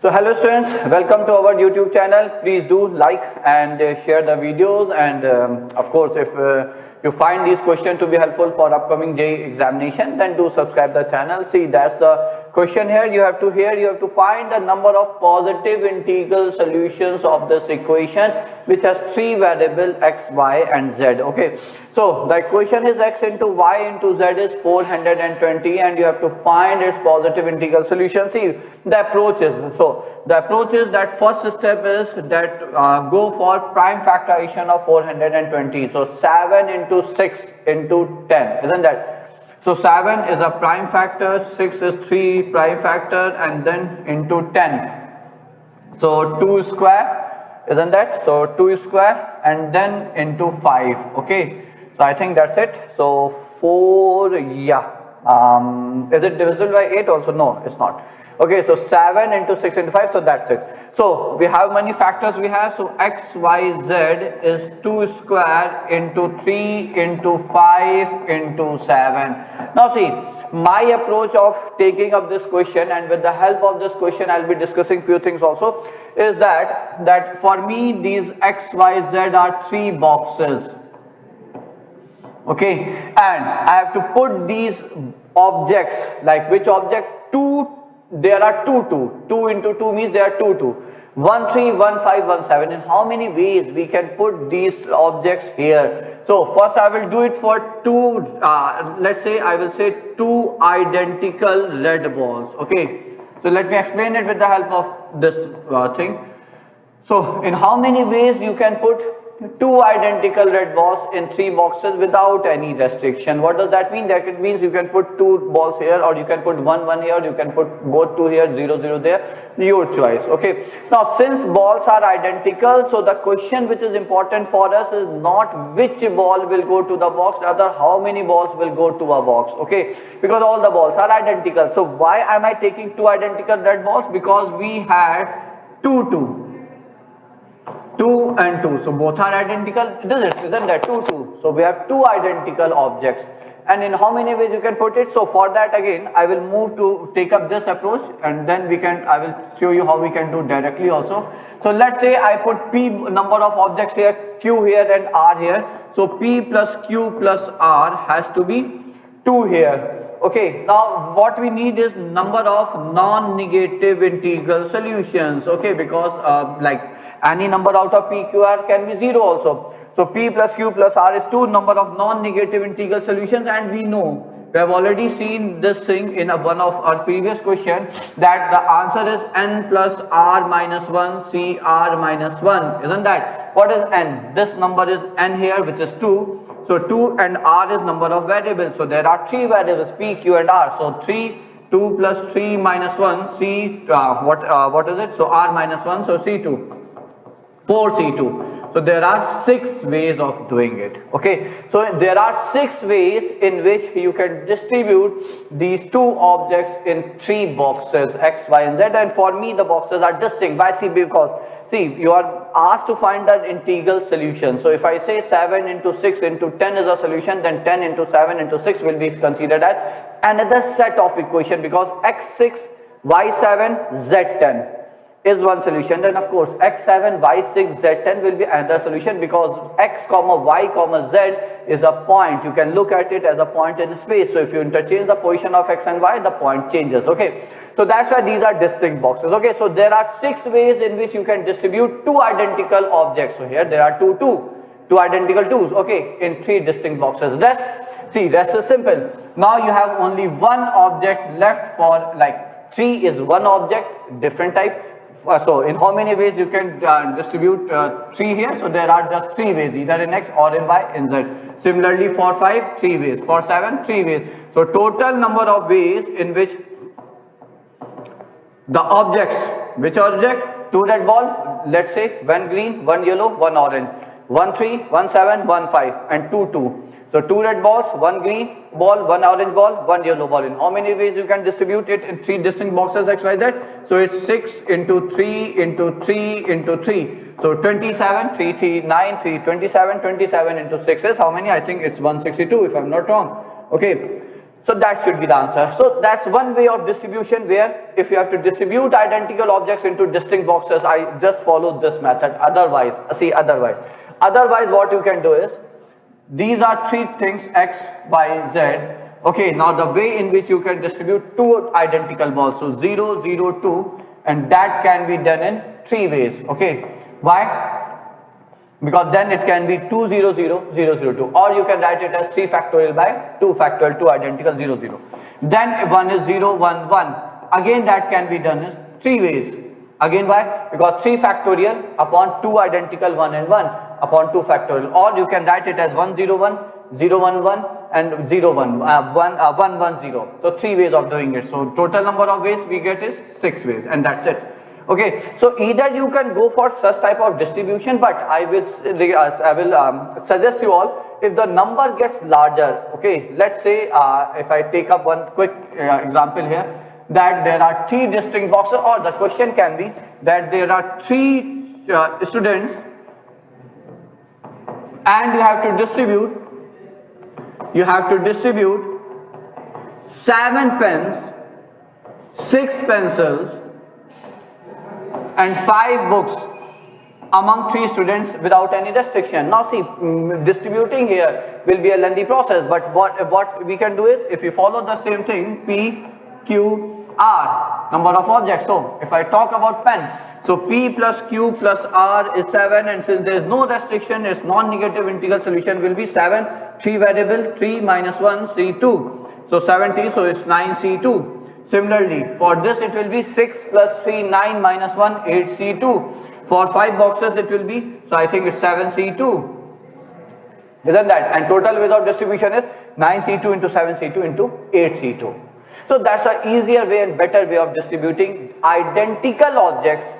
So hello students, welcome to our YouTube channel. Please do like and share the videos, and of course if you find these questions to be helpful for upcoming JEE examination, then do subscribe the channel. See, that's the question here. You have to find the number of positive integral solutions of this equation which has three variables x, y and z. Okay, so the equation is x into y into z is 420 and you have to find its positive integral solution. See, the approach is that first step is that go for prime factorization of 420. So 7 into 6 into 10, isn't that? So 7 is a prime factor, 6 is 3 prime factor, and then into 10. So 2 square, isn't that? So 2 square and then into 5. Okay, so I think that's it. So 4, yeah. Is it divisible by 8 also? No, it's not. Okay, so 7 into 6 into 5, so that's it. So we have many factors we have. So x, y, z is 2 square into 3 into 5 into 7. Now see, my approach of taking up this question, and with the help of this question I'll be discussing few things also, is that for me these x, y, z are 3 boxes. Okay, and I have to put these objects, like which object? 2. There are 2 into 2 means there are 2, 1, 3, 1, 5, 1, 7. In how many ways we can put these objects here? So first I will do it for 2, let's say I will say 2 identical red balls. Okay, so let me explain it with the help of this thing. So in how many ways you can put 2 identical red balls in 3 boxes without any restriction? What does that mean? That it means you can put 2 balls here, or you can put 1 here, you can put both 2 here, 0 there, your choice. Okay, now since balls are identical, so the question which is important for us is not which ball will go to the box, rather how many balls will go to a box. Okay, because all the balls are identical. So why am I taking 2 identical red balls? Because we had 2 and 2, so both are identical, isn't that? 2. So we have 2 identical objects, and in how many ways you can put it? So for that again I will move to take up this approach, and then I will show you how we can do directly also. So let's say I put p number of objects here, q here and r here. So p plus q plus r has to be 2 here. Okay, now what we need is number of non-negative integral solutions. Okay, because like any number out of p, q, r can be 0 also. So p plus q plus r is 2 number of non-negative integral solutions, and we know, we have already seen this thing in one of our previous question, that the answer is n plus r minus 1 c r minus 1, isn't that? What is n? This number is n here, which is 2. So 2 and r is number of variables. So there are 3 variables p, q and r. So 2 plus 3 minus 1 c, what is it? So r minus 1, so c2. 4c2. So there are 6 ways of doing it. Okay, so there are 6 ways in which you can distribute these 2 objects in 3 boxes, x, y and z, and for me the boxes are distinct. Why? See, because see, you are asked to find an integral solution. So if I say 7 into 6 into 10 is a solution, then 10 into 7 into 6 will be considered as another set of equation, because x6 y7 z10 is one solution. Then of course x7 y6 z10 will be another solution, because x comma y comma z is a point. You can look at it as a point in space. So if you interchange the position of x and y, the point changes. Okay, so that's why these are distinct boxes. Okay, so there are 6 ways in which you can distribute 2 identical objects. So here there are 2 identical 2s, okay, in 3 distinct boxes. Rest is simple. Now you have only 1 object left for, like 3 is 1 object, different type. So in how many ways you can distribute 3 here? So there are just 3 ways, either in x or in y, in z. Similarly for 5, 3 ways. For 7, 3 ways. So total number of ways in which the objects, which object? 2 red ball, let's say 1 green, 1 yellow, 1 orange, 1 3, 1 7, 1 5 and 2. So 2 red balls, 1 green ball, 1 orange ball, 1 yellow ball. In how many ways you can distribute it? In 3 distinct boxes, x, y, z. So it's 6 into 3 into 3 into 3. So 27, 3, 3, 9, 3, 27, 27 into 6 is how many? I think it's 162 if I'm not wrong. Okay. So that should be the answer. So that's one way of distribution, where if you have to distribute identical objects into distinct boxes, I just follow this method. Otherwise what you can do is, these are three things, x, y, z. Okay, now the way in which you can distribute two identical balls, so 0, 0, 2, and that can be done in three ways. Okay, why? Because then it can be 2, 0, 0, 0, 0, 2, or you can write it as 3 factorial by 2 factorial, 2 identical, 0, 0. Then one is 0, 1, 1. Again that can be done in three ways. Again why? Because 3 factorial upon 2 identical, 1 and 1 upon 2 factorial, or you can write it as 1, 0, 1, 0, 1, 1 and 0, 1, 1, 1, 0. So 3 ways of doing it. So total number of ways we get is 6 ways, and that's it. Okay, so either you can go for such type of distribution, but I will suggest you all, if the number gets larger, okay, let's say if I take up one quick example here, that there are 3 distinct boxes, or the question can be that there are 3 students and you have to distribute 7 pens, 6 pencils and 5 books among 3 students without any restriction. Now see, distributing here will be a lengthy process, but what we can do is, if we follow the same thing, P, Q, R, number of objects. So if I talk about pen, so P plus Q plus R is 7, and since there is no restriction, its non-negative integral solution will be 7, 3 variable, 3 minus 1, C2. So 70, so it's 9C2. Similarly, for this it will be 6 plus 3, 9 minus 1, 8C2. For 5 boxes it will be, so I think it's 7C2. Isn't that? And total ways of distribution is 9C2 into 7C2 into 8C2. So that's an easier way and better way of distributing identical objects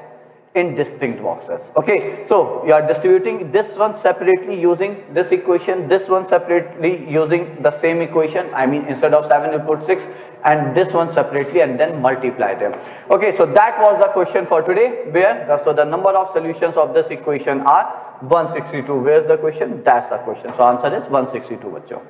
in distinct boxes. Okay, so you are distributing this one separately using this equation, this one separately using the same equation, I mean instead of 7 you put 6, and this one separately, and then multiply them. Okay, so that was the question for today, where so the number of solutions of this equation are 162. Where's the question? That's the question. So answer is 162, bachcho.